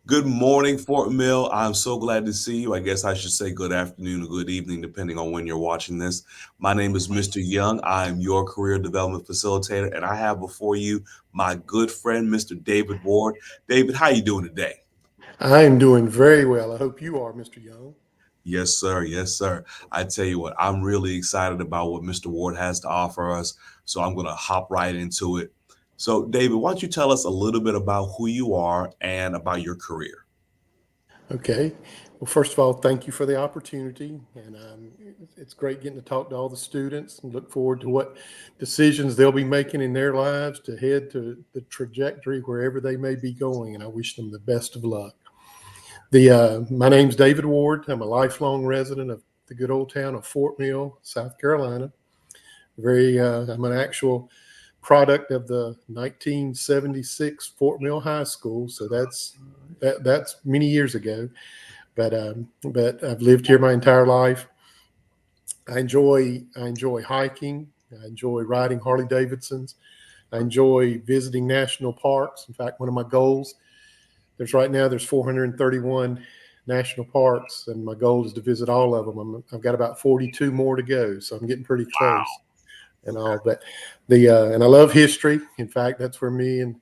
Good morning, Fort Mill. I'm so glad to see you. I guess I should say good afternoon or good evening, depending on when you're watching this. My name is Mr. Young. I'm your career development facilitator, and I have before you my good friend, Mr. David Ward. David, how you doing today? I am doing very well. I hope you are, Mr. Young. Yes, sir. Yes, sir. I tell you what, I'm really excited about what Mr. Ward has to offer us. So I'm going to hop right into it. So, David, why don't you tell us a little bit about who you are and about your career? Okay. Well, first of all, thank you for the opportunity. And it's great getting to talk to all the students and look forward to what decisions they'll be making in their lives to head to the trajectory wherever they may be going. And I wish them the best of luck. My name's David Ward. I'm a lifelong resident of the good old town of Fort Mill, South Carolina. I'm an actual product of the 1976 Fort Mill High School, so that's many years ago. But I've lived here my entire life. I enjoy hiking. I enjoy riding Harley Davidsons. I enjoy visiting national parks. In fact, one of my goals there's 431 national parks, and my goal is to visit all of them. I've got about 42 more to go, so I'm getting pretty close and all. But the and I love history. In fact, that's where me and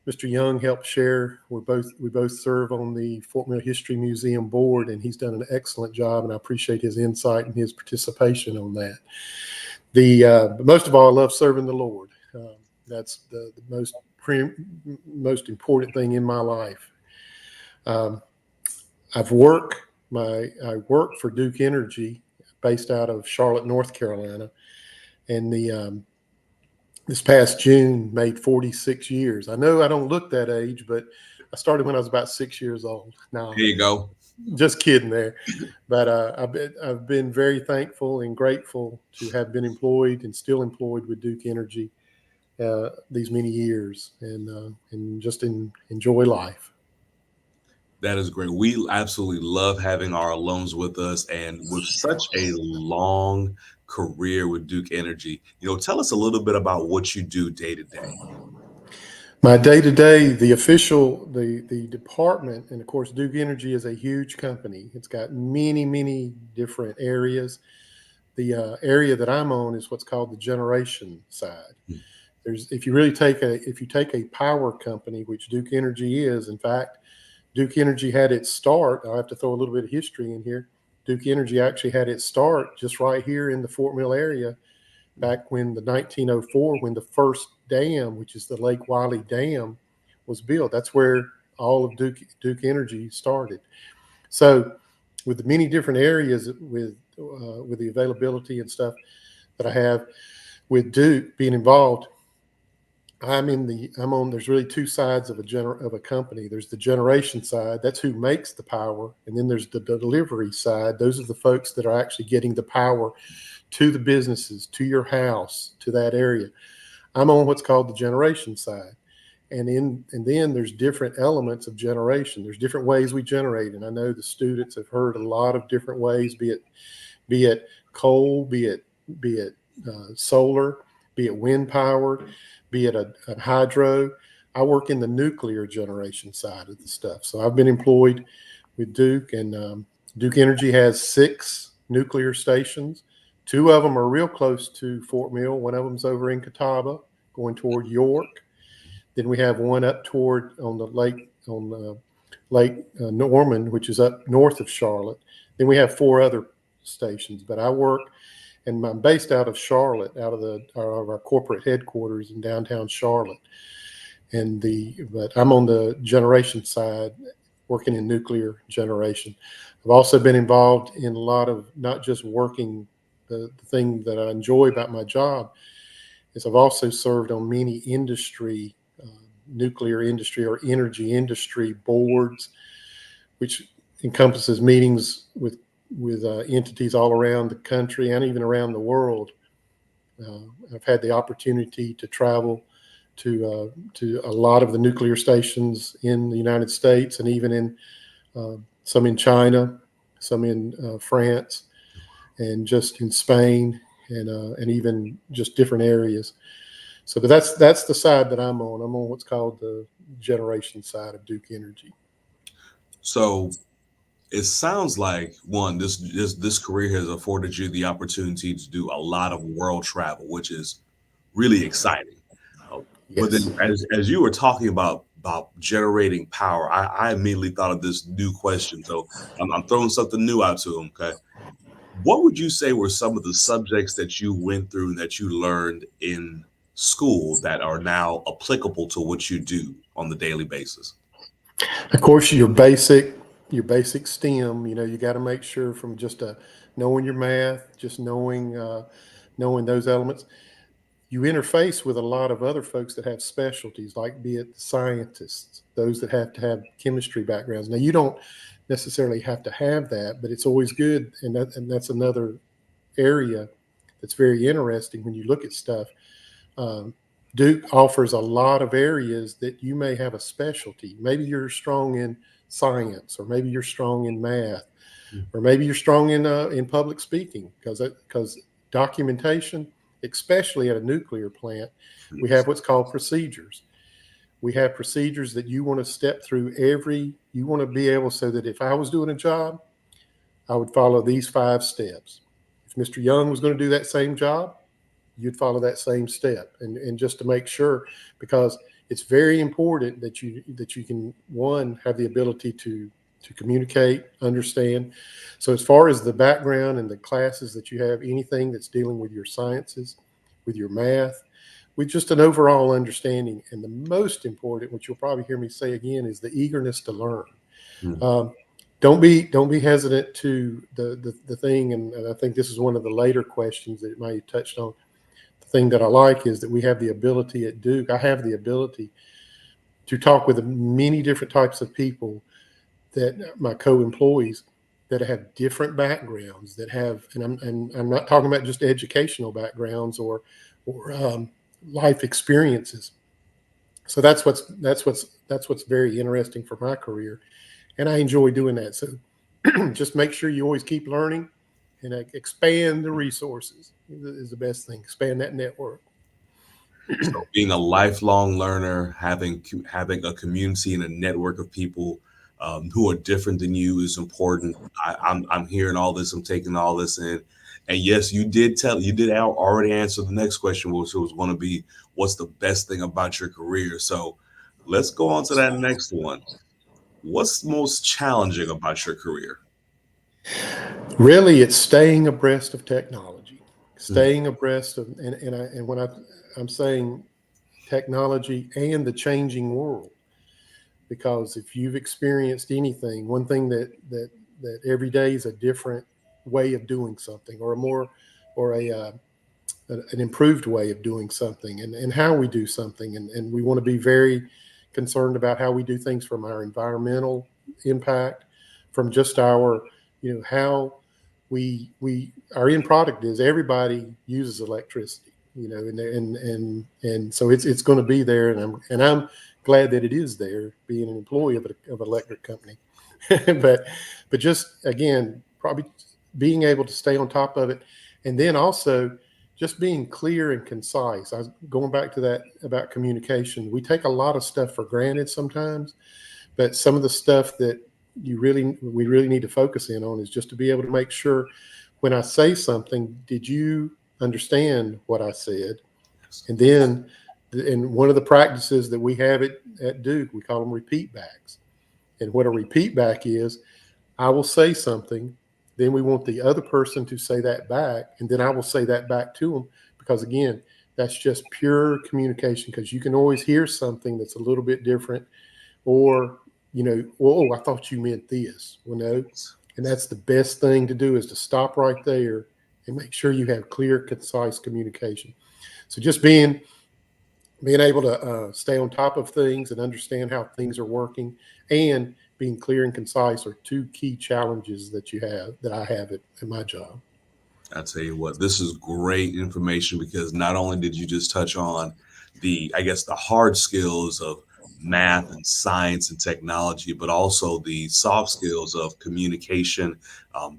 Mr. Young helped share. We both serve on the Fort Mill History Museum board, and he's done an excellent job. And I appreciate his insight and his participation on that. But most of all, I love serving the Lord. That's the most important thing in my life. Um, I work for Duke Energy, based out of Charlotte, North Carolina, and the this past June made 46 years. I know I don't look that age, but I started when I was about 6 years old. Now, There you go. just kidding there. But I've been very thankful and grateful to have been employed and still employed with Duke Energy these many years, and just enjoy life. That is great. We absolutely love having our alums with us and with such a long career with Duke Energy. Tell us a little bit about what you do day to day. My day to day, the department, and of course, Duke Energy is a huge company. It's got many different areas. The area that I'm on is what's called the generation side. There's if you take a power company, which Duke Energy is. In fact, Duke Energy had its start. I'll have to throw a little bit of history in here. Duke Energy actually had its start just right here in the Fort Mill area back when the 1904, when the first dam, which is the Lake Wiley Dam, was built. That's where all of Duke Energy started. So, with the many different areas with the availability and stuff that I have with Duke being involved, I'm on. There's really two sides of a company. There's the generation side. That's who makes the power, and then there's the delivery side. Those are the folks that are actually getting the power to the businesses, to your house, to that area. I'm on what's called the generation side. And then there's different elements of generation. There's different ways we generate. And I know the students have heard a lot of different ways, be it coal, be it solar, be it wind powered, be it a hydro. I work in the nuclear generation side of the stuff. So I've been employed with Duke, and Duke Energy has 6 nuclear stations. Two of them are real close to Fort Mill. One of them's over in Catawba, going toward York. Then we have one up toward on Lake Norman, which is up north of Charlotte. Then we have 4 other stations. But I work, and I'm based out of Charlotte, out of our corporate headquarters in downtown Charlotte. But I'm on the generation side, working in nuclear generation. I've also been involved in a lot of not just working. The thing that I enjoy about my job is I've also served on many nuclear industry or energy industry boards, which encompasses meetings with entities all around the country and even around the world. I've had the opportunity to travel to a lot of the nuclear stations in the United States, and even in some in China, some in France, and just in Spain, and even just different areas. So, but that's the side that I'm on. I'm on what's called the generation side of Duke Energy. So it sounds like one, this career has afforded you the opportunity to do a lot of world travel, which is really exciting. Uh, But then, Yes. as you were talking about generating power, I immediately thought of this new question. So I'm throwing something new out to him. Okay, what would you say were some of the subjects that you went through and that you learned in school that are now applicable to what you do on the daily basis? Of course, your basic STEM. You got to make sure from just knowing your math, just knowing those elements. You interface with a lot of other folks that have specialties, like be it scientists, those that have to have chemistry backgrounds. Now, you don't necessarily have to have that, but it's always good, and that's another area that's very interesting when you look at stuff. Um, Duke offers a lot of areas that you may have a specialty. Maybe you're strong in science, or maybe you're strong in math, or maybe you're strong in public speaking, because documentation, especially at a nuclear plant, we have what's called procedures. We have procedures that you want to step through every. You want to be able, so that if I was doing a job, I would follow these 5 steps. If Mr. Young was going to do that same job, you'd follow that same step, and just to make sure, because it's very important that you can, one, have the ability to communicate, understand. So as far as the background and the classes that you have, anything that's dealing with your sciences, with your math, with just an overall understanding, and the most important, which you'll probably hear me say again, is the eagerness to learn. Mhm. um, don't be hesitant to the thing, and I think this is one of the later questions that may have touched on. The thing that I like is that we have the ability at Duke. I have the ability to talk with many different types of people, that my co-employees, that have different backgrounds, that have, and I'm not talking about just educational backgrounds, or life experiences. So that's what's very interesting for my career, and I enjoy doing that. So just make sure you always keep learning, and expand the resources is the best thing. Expand that network. So being a lifelong learner, having a community and a network of people who are different than you is important. I'm hearing all this. I'm taking all this in. And yes, you did already answer the next question, which was going to be, what's the best thing about your career? So let's go on to that next one. What's most challenging about your career? Really, it's staying abreast of technology, Mm, staying abreast of, and when I'm saying technology and the changing world, because if you've experienced anything, one thing that every day is a different way of doing something, or a more, or an improved way of doing something, and how we do something, and we want to be very concerned about how we do things, from our environmental impact, from just our, how we our end product is, everybody uses electricity, and so it's going to be there, and I'm glad that it is there, being an employee of an electric company. but just again, probably being able to stay on top of it, and then also just being clear and concise. I was going back to that about communication. We take a lot of stuff for granted sometimes, but some of the stuff that we really need to focus in on is just to be able to make sure, when I say something, did you understand what I said? yes. And then, and one of the practices that we have at Duke, we call them repeat backs. And what a repeat back is, I will say something, then we want the other person to say that back, and then I will say that back to them. Because again, that's just pure communication. Because you can always hear something that's a little bit different, or, oh, I thought you meant this. Well, no. And that's the best thing to do, is to stop right there and make sure you have clear, concise communication. So just being able to stay on top of things and understand how things are working, and being clear and concise, are two key challenges that I have at my job. I tell you what, this is great information because not only did you just touch on I guess, the hard skills of math and science and technology, but also the soft skills of communication,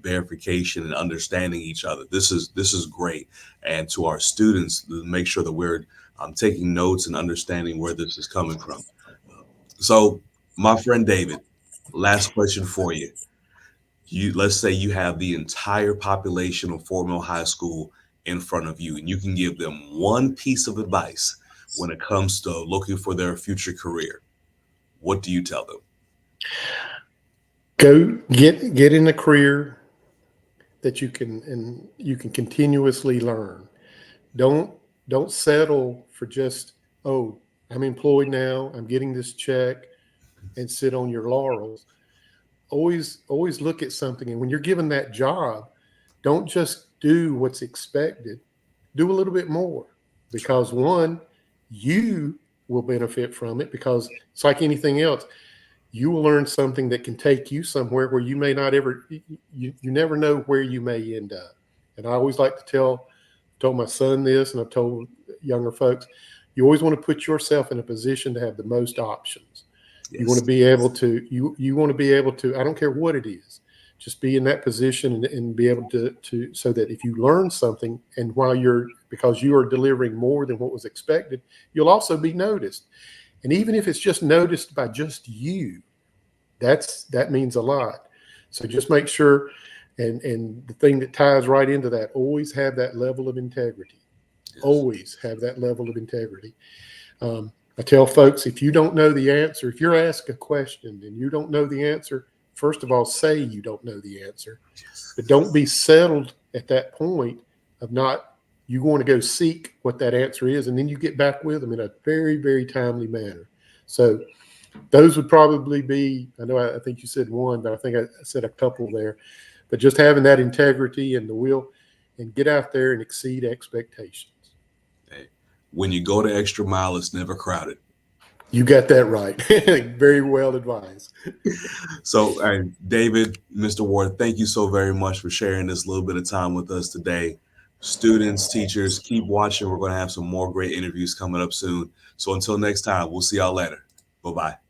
verification, and understanding each other. This is great, and to our students, to make sure that we're taking notes and understanding where this is coming from. So, my friend David, Last question for you. Let's say you have the entire population of Fort Mill High School in front of you, and you can give them one piece of advice when it comes to looking for their future career. What do you tell them? Go get in a career that you can continuously learn. Don't don't settle for just, oh, I'm employed now, I'm getting this check, and sit on your laurels. Always look at something, and when you're given that job, don't just do what's expected. Do a little bit more, because one, you will benefit from it, because it's like anything else. You will learn something that can take you somewhere where you may not ever, you never know where you may end up. And I always like to told my son this, and I've told younger folks, you always want to put yourself in a position to have the most options. You want Yes. to be able to, you want to be able to, I don't care what it is, just be in that position, and be able to, so that if you learn something, and while because you are delivering more than what was expected, you'll also be noticed. And even if it's just noticed by just you, that means a lot. So just make sure, and the thing that ties right into that, always have that level of integrity. Yes. Always have that level of integrity. I tell folks, if you don't know the answer, if you're asked a question and you don't know the answer, first of all, say you don't know the answer, Yes. but don't be settled at that point of not. You want to go seek what that answer is, and then you get back with them in a very, very timely manner. So those would probably be, I know, I think you said one, but I think I said a couple there. But just having that integrity and the will, and get out there and exceed expectations. Hey, when you go the extra mile, it's never crowded. You got that right. Very well advised. So, David, Mr. Ward, thank you so very much for sharing this little bit of time with us today. Students, teachers, keep watching. We're going to have some more great interviews coming up soon. So, until next time, we'll see y'all later. Bye bye.